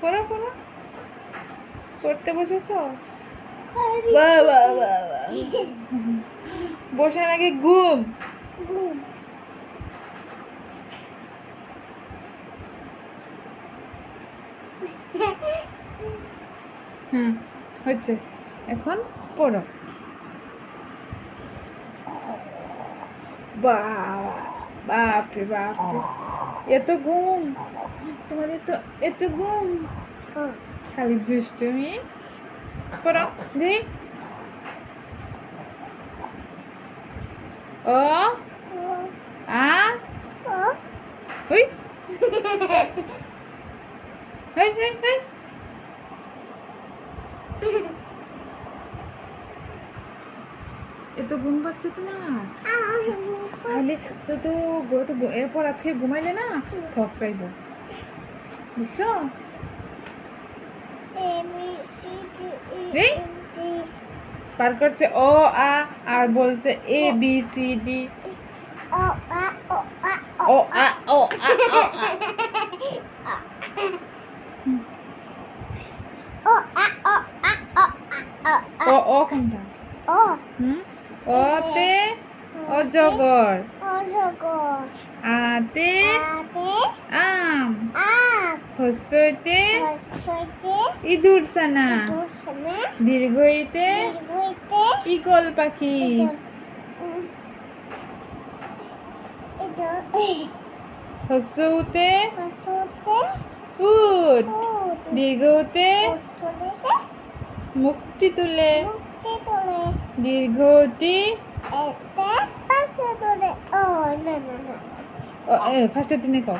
পড়ো পড়ো, পড়তে বসেছ? বাহ বাহ বাহ বাহ। বসে নাকি ঘুম? হচ্ছে, এখন পড়ো। বাপরে বাপরে, এত ঘুম তোমাদের, তো এত ঘুম, খালি দুষ্টুমি। পড়ো দেখি। ও আ হুই হুই হুই হুই। এত ঘুম পাচ্ছে তোমার? তাহলে তো এরপর রাত্রে ঘুমাইলে না ঠক চাইব, বুঝছো? পার করছে ও আ, আর বলছে এ বি সি ডি। ও আ ও আ ও আ ও ও কোনটা? ওতে অজগর, আতে আম, হস্যইতে ইঁদুর ছানা, দীর্ঘইতে ঈগল পাখি, হস্যউতে উট, দীর্ঘউতে মুক্তি তুলে, দীর্ঘটি ফার্স্টে তিনি কও।